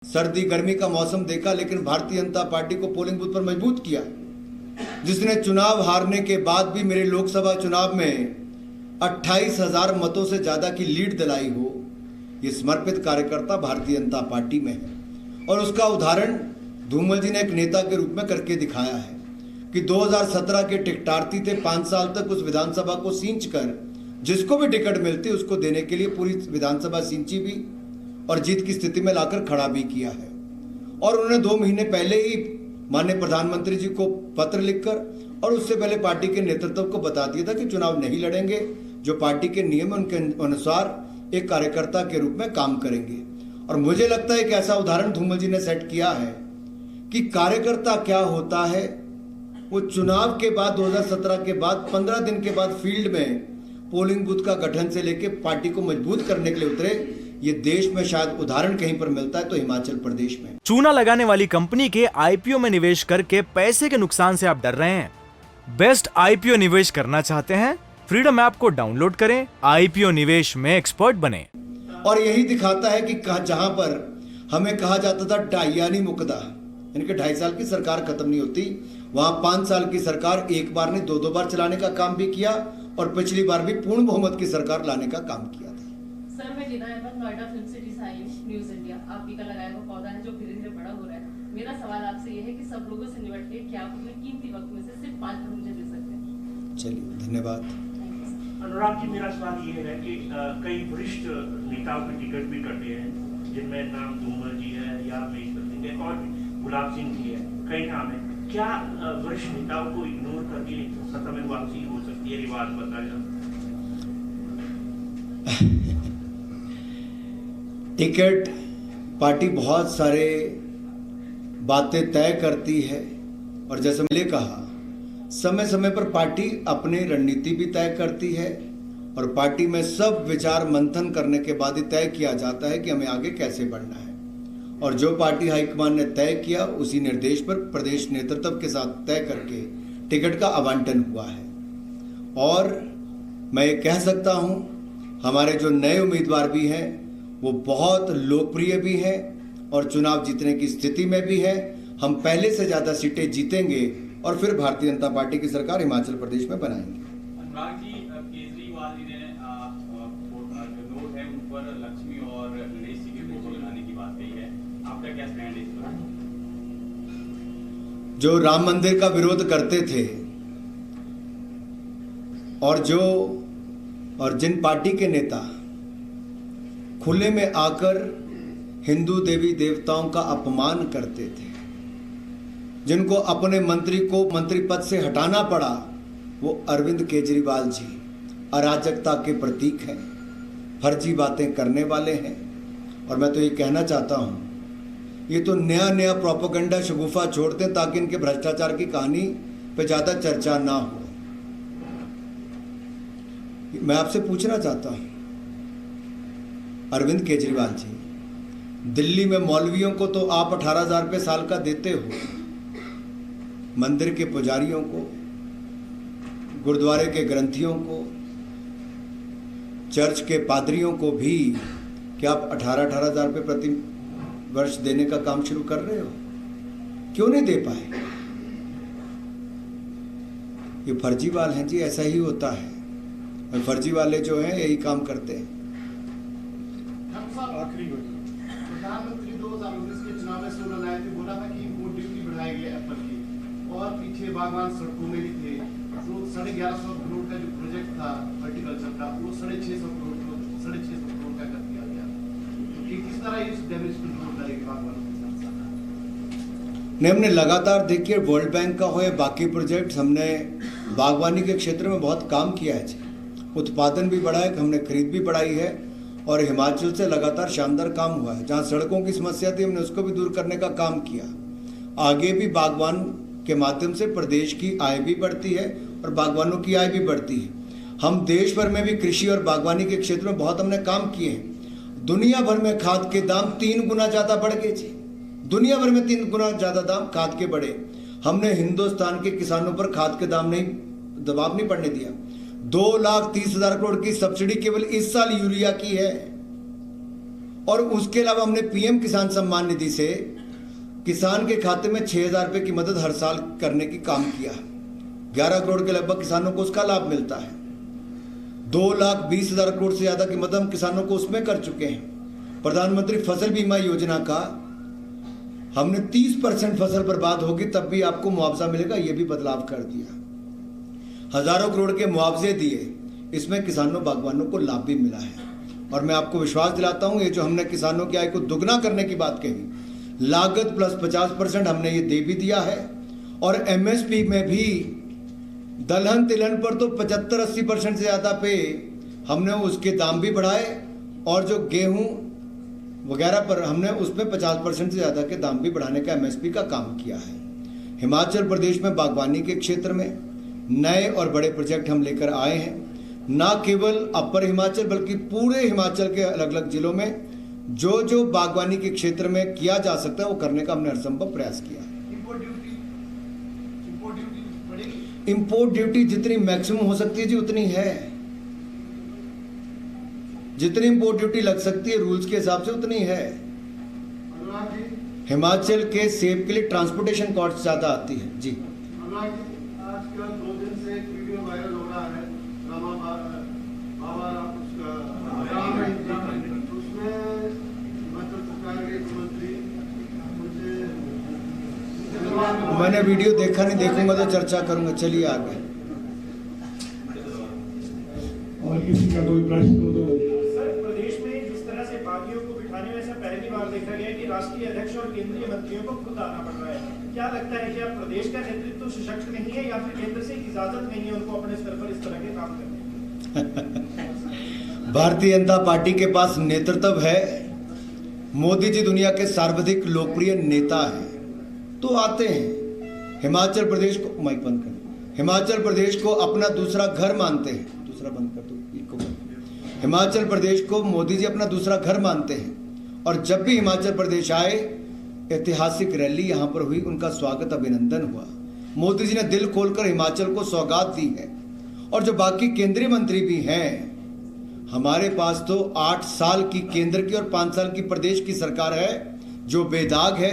सर्दी गर्मी का मौसम देखा, लेकिन भारतीय जनता पार्टी को पोलिंग बूथ पर मजबूत किया, जिसने चुनाव हारने के बाद भी मेरे लोकसभा चुनाव में 28,000 मतों से ज्यादा की लीड दिलाई हो। ये समर्पित कार्यकर्ता भारतीय जनता पार्टी में है और उसका उदाहरण धूमल जी ने एक नेता के रूप में करके दिखाया है कि 2017 के टिकटार्थी थे, 5 साल तक उस विधानसभा को सींच कर जिसको भी टिकट मिलती उसको देने के लिए पूरी विधानसभा सींची भी और जीत की स्थिति में लाकर खड़ा भी किया है। और उन्होंने 2 महीने पहले ही माननीय प्रधानमंत्री जी को पत्र लिखकर और उससे पहले पार्टी के नेतृत्व को बता दिया था कि चुनाव नहीं लड़ेंगे, जो पार्टी के नियम उनके अनुसार एक कार्यकर्ता के रूप में काम करेंगे। और मुझे लगता है कि ऐसा उदाहरण धूमल जी ने सेट किया है कि कार्यकर्ता क्या होता है। वो चुनाव के बाद 2017 के बाद 15 दिन के बाद फील्ड में पोलिंग बूथ का गठन से लेकर पार्टी को मजबूत करने के लिए उतरे। ये देश में शायद उदाहरण कहीं पर मिलता है तो हिमाचल प्रदेश में। चूना लगाने वाली कंपनी के आईपीओ में निवेश करके पैसे के नुकसान से आप डर रहे हैं? बेस्ट आईपीओ निवेश करना चाहते हैं? फ्रीडम ऐप को डाउनलोड करें, आईपीओ निवेश में एक्सपर्ट बने। और यही दिखाता है कि जहां पर हमें कहा जाता था डाइयानी मुकदा, यानी कि 2.5 साल की सरकार खत्म नहीं होती, वहां 5 साल की सरकार एक बार नहीं 2-2 बार चलाने का काम भी किया और पिछली बार भी पूर्ण बहुमत की सरकार लाने का काम किया था। सर, मैं लीना अहमद, नोएडा फिल्म सिटी से आई हूँ, न्यूज इंडिया। आप ही का लगाया हुआ पौधा है जो धीरे धीरे बड़ा हो रहा है। मेरा सवाल आपसे ये है कि सब लोगों से निपट के क्या आप अपने कीमती वक्त में से सिर्फ 5 मिनट मुझे दे सकते हैं? चलिए, धन्यवाद। अनुराग जी, मेरा सवाल ये है कि कई वरिष्ठ नेताओं के टिकट भी कटे हैं, जिनमें नाम धूमल जी है या महेश्वर सिंह है और गुलाब सिंह जी है, कई नाम है। क्या वरिष्ठ नेताओं को इग्नोर करके सत्ता में वापसी हो सकती है? रिवाज बताया। टिकट पार्टी बहुत सारे बातें तय करती है और जैसे मैंने कहा, समय समय पर पार्टी अपनी रणनीति भी तय करती है और पार्टी में सब विचार मंथन करने के बाद ही तय किया जाता है कि हमें आगे कैसे बढ़ना है। और जो पार्टी हाईकमान ने तय किया उसी निर्देश पर प्रदेश नेतृत्व के साथ तय करके टिकट का आवंटन हुआ है। और मैं ये कह सकता हूँ, हमारे जो नए उम्मीदवार भी हैं वो बहुत लोकप्रिय भी हैं और चुनाव जीतने की स्थिति में भी है। हम पहले से ज़्यादा सीटें जीतेंगे और फिर भारतीय जनता पार्टी की सरकार हिमाचल प्रदेश में बनाएंगे। अनुराग जी, केजरीवाल जी ने जो लोग हैं उन पर लक्ष्मी और गणेश जी के फोटो लगाने की बात कही है, आपका क्या स्टैंड है इस पर? जो राम मंदिर का विरोध करते थे और जिन पार्टी के नेता खुले में आकर हिंदू देवी देवताओं का अपमान करते थे, जिनको अपने मंत्री को मंत्री पद से हटाना पड़ा, वो अरविंद केजरीवाल जी अराजकता के प्रतीक हैं, फर्जी बातें करने वाले हैं। और मैं तो ये कहना चाहता हूँ, ये तो नया प्रोपेगेंडा शगुफा छोड़ दें ताकि इनके भ्रष्टाचार की कहानी पे ज़्यादा चर्चा ना हो। मैं आपसे पूछना चाहता हूँ, अरविंद केजरीवाल जी, दिल्ली में मौलवियों को तो आप 18,000 रुपये साल का देते हो, मंदिर के पुजारियों को, गुरुद्वारे के ग्रंथियों को, चर्च के पादरियों को भी क्या आप 18,000 रुपये प्रति वर्ष देने का काम शुरू कर रहे हो? क्यों नहीं दे पाए? ये फर्जीवाल हैं जी, ऐसा ही होता है। फर्जी वाले जो हैं यही काम करते हैं। आखिरी प्रधानमंत्री 2019 के चुनाव में स्लोगन आए थे, बोला था कि वो ड्यूटी बढ़ाई गई एप्पल की, और पीछे बागवान सड़कों में भी थे। तो 1150 करोड़ का जो प्रोजेक्ट था हॉर्टिकल्चर का, वो 650 करोड़ का कर दिया गया। तो किस तरह इस डैमेज कंट्रोल करेगी बागवानों के साथ? नहीं, हमने लगातार देखिए वर्ल्ड बैंक का हो या बाकी प्रोजेक्ट, हमने बागवानी के क्षेत्र में बहुत काम किया है। उत्पादन भी बढ़ा है, हमने खरीद भी बढ़ाई है और हिमाचल से लगातार शानदार काम हुआ है। जहाँ सड़कों की समस्या थी हमने उसको भी दूर करने का काम किया। आगे भी बागवान के माध्यम से प्रदेश की आय भी बढ़ती है और बागवानों की आय भी बढ़ती है। हम देश भर में भी कृषि और बागवानी के क्षेत्र में बहुत हमने काम किए हैं। दुनिया भर में खाद के दाम 3 गुना ज़्यादा बढ़ गए थे। दुनिया भर में 3 गुना ज़्यादा दाम खाद के बढ़े। हमने हिंदुस्तान के किसानों पर खाद के दाम दबाव नहीं पड़ने दिया। 2,30,000 करोड़ की सब्सिडी केवल इस साल यूरिया की है और उसके अलावा हमने पीएम किसान सम्मान निधि से किसान के खाते में 6,000 रुपये की मदद हर साल करने की काम किया। 11 करोड़ के लगभग किसानों को उसका लाभ मिलता है। 2,20,000 करोड़ से ज़्यादा की मदद हम किसानों को उसमें कर चुके हैं। प्रधानमंत्री फसल बीमा योजना का हमने 30% फसल बर्बाद होगी तब भी आपको मुआवजा मिलेगा, ये भी बदलाव कर दिया। हजारों करोड़ के मुआवजे दिए, इसमें किसानों बागवानों को लाभ भी मिला है। और मैं आपको विश्वास दिलाता हूं, ये जो हमने किसानों की आय को दुगना करने की बात कही, लागत प्लस 50% हमने ये दे भी दिया है। और एमएसपी में भी दलहन तिलहन पर तो 75-80% से ज़्यादा पे हमने उसके दाम भी बढ़ाए, और जो गेहूं वगैरह पर हमने उसमें 50% से ज़्यादा के दाम भी बढ़ाने का एमएसपी का काम किया है। हिमाचल प्रदेश में बागवानी के क्षेत्र में नए और बड़े प्रोजेक्ट हम लेकर आए हैं, ना केवल अपर हिमाचल बल्कि पूरे हिमाचल के अलग अलग जिलों में जो जो बागवानी के क्षेत्र में किया जा सकता है वो करने का हमने हरसंभव प्रयास किया है। इंपोर्ट ड्यूटी जितनी मैक्सिमम हो सकती है जी उतनी है, जितनी इंपोर्ट ड्यूटी लग सकती है रूल्स के हिसाब से उतनी है। हिमाचल के सेब के लिए ट्रांसपोर्टेशन कॉस्ट ज्यादा आती है जी। आजकल 2 दिन से एक वीडियो वायरल हो रहा है, उसमें मध्य सरकार के मंत्री, मैंने वीडियो देखा नहीं, देखूंगा तो चर्चा करूंगा। चलिए आगे। और किसी का कोई प्रश्न हो तो सर, प्रदेश में जिस तरह से बागियों को बिठाने में ऐसा पहली बार देखा गया कि राष्ट्रीय अध्यक्ष और केंद्रीय मंत्रियों को खुद आना पड़ रहा है। क्या लगता है कि अब प्रदेश का नेतृत्व सशक्त नहीं है या फिर केंद्र से इजाजत नहीं है उनको अपने स्तर पर इस तरह के काम करने? भारतीय जनता पार्टी के पास नेतृत्व है। मोदी जी दुनिया के सर्वाधिक लोकप्रिय नेता हैं, तो आते हैं। हिमाचल प्रदेश को माइक बंद कर, हिमाचल प्रदेश को अपना दूसरा घर मानते हैं। दूसरा बंद कर दो, इको बंद। हिमाचल प्रदेश को मोदी जी अपना दूसरा घर मानते हैं, और जब भी हिमाचल प्रदेश आए ऐतिहासिक रैली यहाँ पर हुई, उनका स्वागत अभिनंदन हुआ। मोदी जी ने दिल खोलकर हिमाचल को सौगात दी है। और जो बाकी केंद्रीय मंत्री भी हैं, हमारे पास तो 8 साल की केंद्र की और 5 साल की प्रदेश की सरकार है, जो बेदाग है,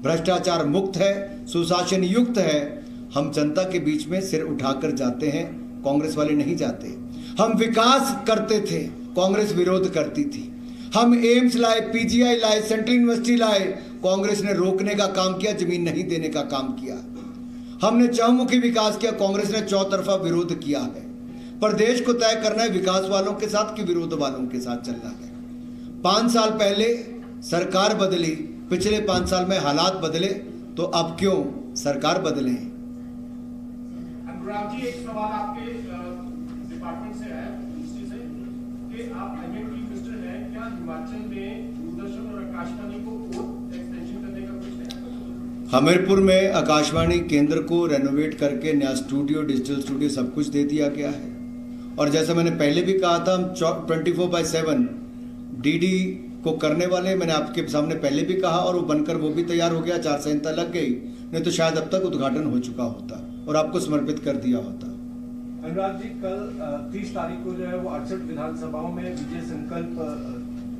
भ्रष्टाचार मुक्त है, सुशासन युक्त है। हम जनता के बीच में सिर उठाकर जाते हैं, कांग्रेस वाले नहीं जाते। हम विकास करते थे, कांग्रेस विरोध करती थी। हम एम्स लाए, पीजीआई लाए, सेंट्रल यूनिवर्सिटी लाए, कांग्रेस ने रोकने का काम किया, जमीन नहीं देने का काम किया। हमने चहुमुखी विकास किया, कांग्रेस ने चौतरफा विरोध किया है। प्रदेश को तय करना है विकास वालों के साथ कि विरोध वालों के साथ चलना है। 5 साल पहले सरकार बदली, पिछले 5 साल में हालात बदले, तो अब क्यों सरकार बदले? अनुराग जी, एक सवाल आपके डिपार्टमेंट से है, मिनिस्ट्री से, कि आप आईएमटी मिनिस्टर हैं, क्या हिमाचल में दूरदर्शन और आकाशवाणी को और एक्सटेंशन करने का कुछ है? हमीरपुर में आकाशवाणी केंद्र को रेनोवेट करके नया स्टूडियो, डिजिटल स्टूडियो सब कुछ दे दिया गया है। और जैसा मैंने पहले भी कहा था, हम 24/7 डीडी को करने वाले, मैंने आपके सामने पहले भी कहा, और वो बनकर वो भी तैयार हो गया। आचार संहिता लग गई, नहीं तो शायद अब तक उद्घाटन हो चुका होता और आपको समर्पित कर दिया होता। अनुराग जी, कल 30 तारीख को जो है वो 68 विधानसभाओं में विजय संकल्प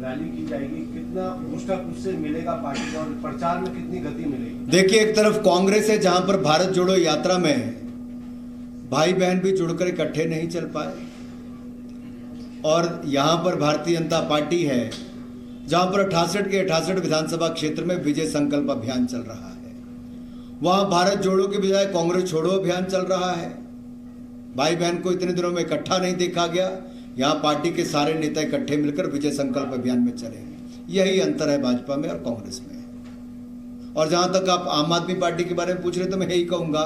रैली की जाएगी। कितना बूस्टअप उससे मिलेगा पार्टी का, और प्रचार में कितनी गति मिलेगी? देखिए, एक तरफ कांग्रेस है जहां पर भारत जोड़ो यात्रा में भाई बहन भी जुड़कर इकट्ठे नहीं चल पाए, और यहां पर भारतीय जनता पार्टी है जहां पर 68 के 68 विधानसभा क्षेत्र में विजय संकल्प अभियान चल रहा है। वहां भारत जोड़ो के बजाय कांग्रेस छोड़ो अभियान चल रहा है। भाई बहन को इतने दिनों में इकट्ठा नहीं देखा गया, यहाँ पार्टी के सारे नेता इकट्ठे मिलकर विजय संकल्प अभियान में चले हैं। यही अंतर है भाजपा में और कांग्रेस में। और जहां तक आप आम आदमी पार्टी के बारे में पूछ रहे, तो मैं यही कहूंगा,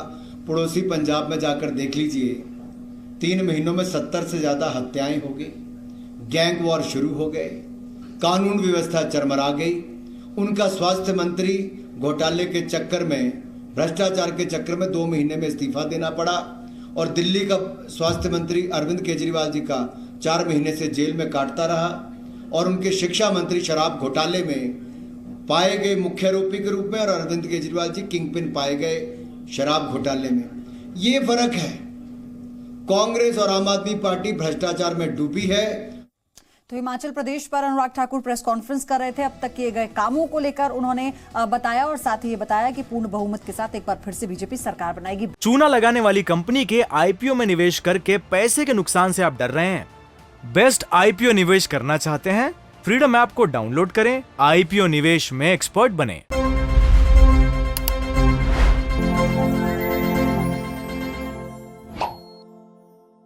पड़ोसी पंजाब में जाकर देख लीजिए, 3 महीनों में 70 से ज्यादा हत्याएं हो गई, गैंग वॉर शुरू हो गए, कानून व्यवस्था चरमरा गई। उनका स्वास्थ्य मंत्री घोटाले के चक्कर में, भ्रष्टाचार के चक्कर में 2 महीने में इस्तीफा देना पड़ा, और दिल्ली का स्वास्थ्य मंत्री अरविंद केजरीवाल जी का 4 महीने से जेल में काटता रहा, और उनके शिक्षा मंत्री शराब घोटाले में पाए गए मुख्य आरोपी के रूप में, और अरविंद केजरीवाल जी किंगपिन पाए गए शराब घोटाले में। ये फर्क है। कांग्रेस और आम आदमी पार्टी भ्रष्टाचार में डूबी है। तो हिमाचल प्रदेश पर अनुराग ठाकुर प्रेस कॉन्फ्रेंस कर रहे थे। अब तक किए गए कामों को लेकर उन्होंने बताया और साथ ही ये बताया कि पूर्ण बहुमत के साथ एक बार फिर से बीजेपी सरकार बनाएगी। चूना लगाने वाली कंपनी के आईपीओ में निवेश करके पैसे के नुकसान से आप डर रहे हैं? बेस्ट आईपीओ निवेश करना चाहते हैं? फ्रीडम ऐप को डाउनलोड करें, आईपीओ निवेश में एक्सपर्ट बने।